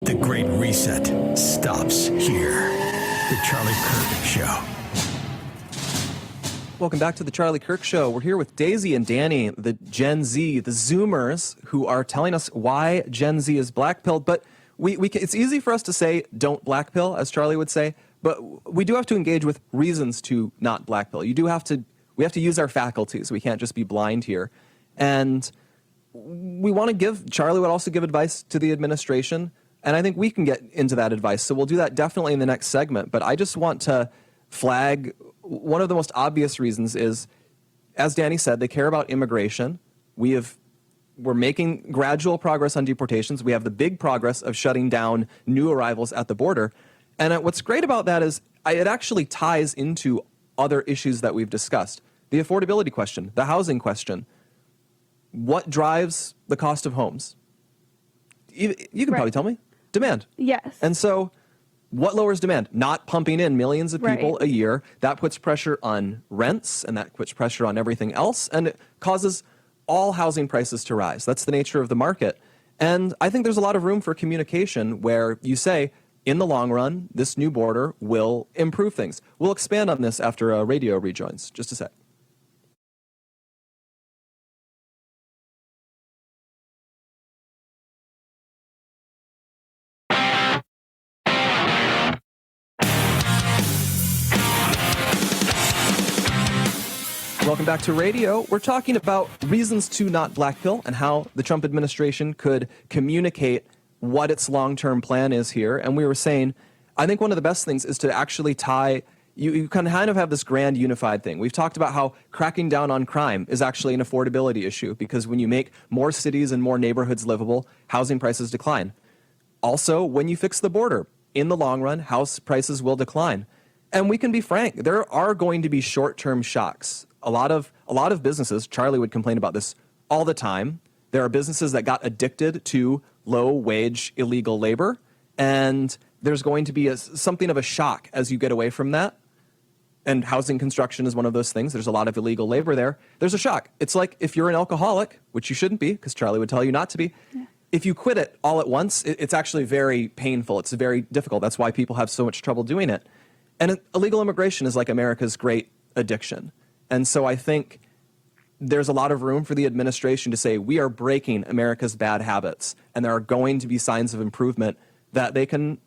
The Great Reset stops here. The Charlie Kirk Show. Welcome back to the Charlie Kirk Show. We're here with Daisy and Danny, the Gen Z, the Zoomers, who are telling us why Gen Z is blackpilled. But it's easy for us to say, don't blackpill, as Charlie would say, but we do have to engage with reasons to not blackpill. We have to use our faculties. We can't just be blind here. And we want to Charlie would also give advice to the administration, and I think we can get into that advice. So we'll do that definitely in the next segment. But I just want to flag one of the most obvious reasons is, as Danny said, they care about immigration. We're making gradual progress on deportations. We have the big progress of shutting down new arrivals at the border. And what's great about that is it actually ties into other issues that we've discussed. The affordability question, the housing question. What drives the cost of homes? You can probably tell me. Demand. Yes. And so what lowers demand? Not pumping in millions of people a year. That puts pressure on rents, and that puts pressure on everything else, and it causes all housing prices to rise. That's the nature of the market. And I think there's a lot of room for communication where you say, in the long run, this new border will improve things. We'll expand on this after radio rejoins. Just a sec. Welcome back to radio. We're talking about reasons to not blackpill and how the Trump administration could communicate what its long-term plan is here. And we were saying, I think one of the best things is to actually tie, you kind of have this grand unified thing. We've talked about how cracking down on crime is actually an affordability issue because when you make more cities and more neighborhoods livable, housing prices decline. Also, when you fix the border, in the long run, house prices will decline. And we can be frank, there are going to be short-term shocks. A lot of businesses, Charlie would complain about this all the time. There are businesses that got addicted to low-wage illegal labor, and there's going to be something of a shock as you get away from that. And housing construction is one of those things. There's a lot of illegal labor there. There's a shock. It's like if you're an alcoholic, which you shouldn't be, because Charlie would tell you not to be. Yeah. If you quit it all at once, it's actually very painful. It's very difficult. That's why people have so much trouble doing it. And illegal immigration is like America's great addiction. And so I think there's a lot of room for the administration to say, we are breaking America's bad habits, and there are going to be signs of improvement that they can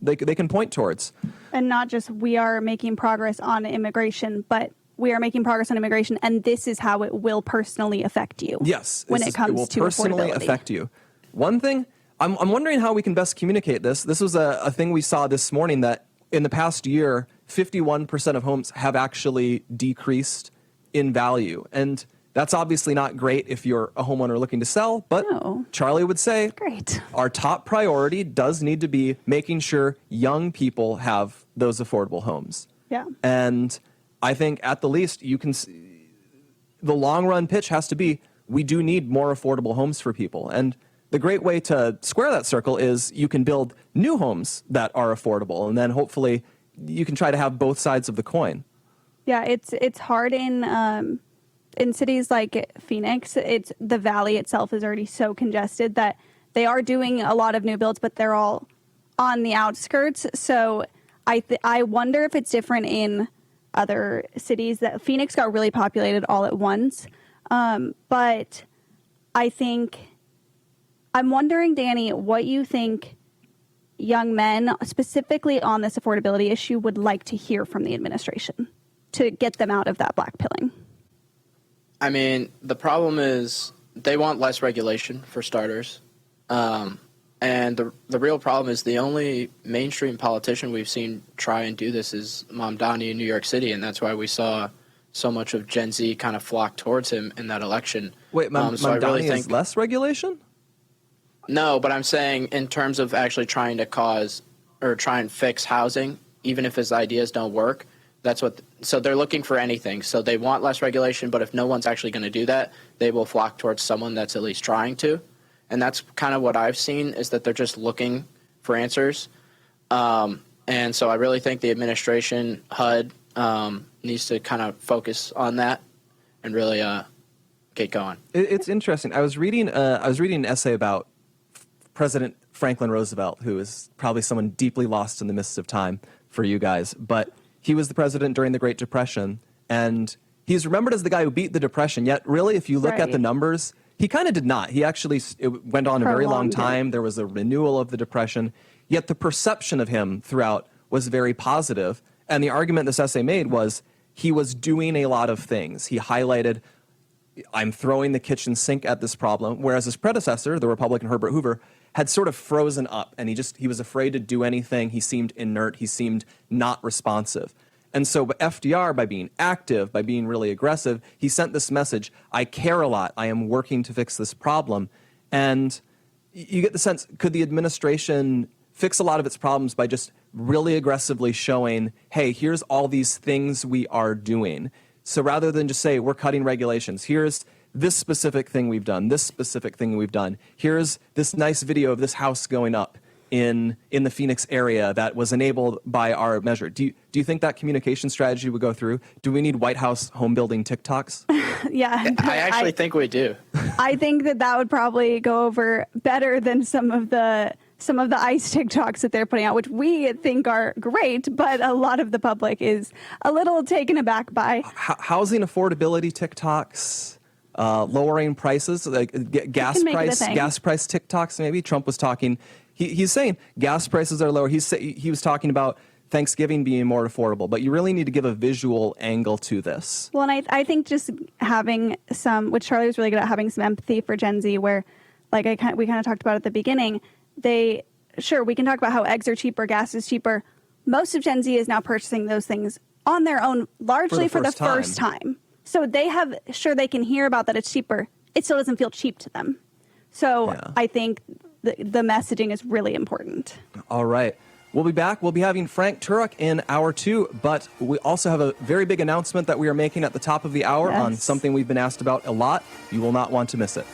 point towards. And not just we are making progress on immigration, but we are making progress on immigration, and this is how it will personally affect you. Yes. When it comes to affordability. It will personally affect you. One thing, I'm wondering how we can best communicate this. This was a thing we saw this morning that in the past year, 51% of homes have actually decreased in value. And that's obviously not great if you're a homeowner looking to sell, but no. Charlie would say, great. Our top priority does need to be making sure young people have those affordable homes. Yeah. And I think at the least the long run pitch has to be, we do need more affordable homes for people. And the great way to square that circle is you can build new homes that are affordable, and then hopefully you can try to have both sides of the coin. Yeah, it's hard in cities like Phoenix. The valley itself is already so congested that they are doing a lot of new builds, but they're all on the outskirts. So I wonder if it's different in other cities. That Phoenix got really populated all at once, but I think I'm wondering, Danny, what you think young men, specifically on this affordability issue, would like to hear from the administration to get them out of that blackpilling. I mean, the problem is they want less regulation, for starters. And the real problem is the only mainstream politician we've seen try and do this is Mamdani in New York City, and that's why we saw so much of Gen Z kind of flock towards him in that election. Wait, Mamdani is less regulation? No, but I'm saying in terms of actually trying to try and fix housing, even if his ideas don't work, so they're looking for anything. So they want less regulation, but if no one's actually going to do that, they will flock towards someone that's at least trying to. And that's kind of what I've seen, is that they're just looking for answers. And so I really think the administration, HUD, needs to kind of focus on that and really get going. It's interesting. I was reading an essay about President Franklin Roosevelt, who is probably someone deeply lost in the mists of time for you guys. But he was the president during the Great Depression, and he's remembered as the guy who beat the Depression. Yet, really, if you look at the numbers, he kind of did not. He actually, it went on a very long time. There was a renewal of the Depression. Yet the perception of him throughout was very positive. And the argument this essay made was he was doing a lot of things. He highlighted, I'm throwing the kitchen sink at this problem, whereas his predecessor, the Republican Herbert Hoover, had sort of frozen up, and he was afraid to do anything. He seemed inert. He seemed not responsive. And so FDR, by being active, by being really aggressive, he sent this message, I care a lot. I am working to fix this problem. And you get the sense, could the administration fix a lot of its problems by just really aggressively showing, hey, here's all these things we are doing. So rather than just say, we're cutting regulations, here's this specific thing we've done, this specific thing we've done. Here's this nice video of this house going up in the Phoenix area that was enabled by our measure. Do you think that communication strategy would go through? Do we need White House home building TikToks? Yeah. I actually think we do. I think that would probably go over better than some of the ICE TikToks that they're putting out, which we think are great, but a lot of the public is a little taken aback by. Housing affordability TikToks, lowering prices, like gas price TikToks. Maybe Trump was talking. He's saying gas prices are lower. He was talking about Thanksgiving being more affordable, but you really need to give a visual angle to this. Well, and I think just having which Charlie was really good at, having some empathy for Gen Z, where, like we kind of talked about at the beginning, we can talk about how eggs are cheaper, gas is cheaper. Most of Gen Z is now purchasing those things on their own, largely for the first time. So they can hear about that it's cheaper. It still doesn't feel cheap to them. So I think the messaging is really important. All right. We'll be back. We'll be having Frank Turek in hour 2, but we also have a very big announcement that we are making at the top of the hour on something we've been asked about a lot. You will not want to miss it.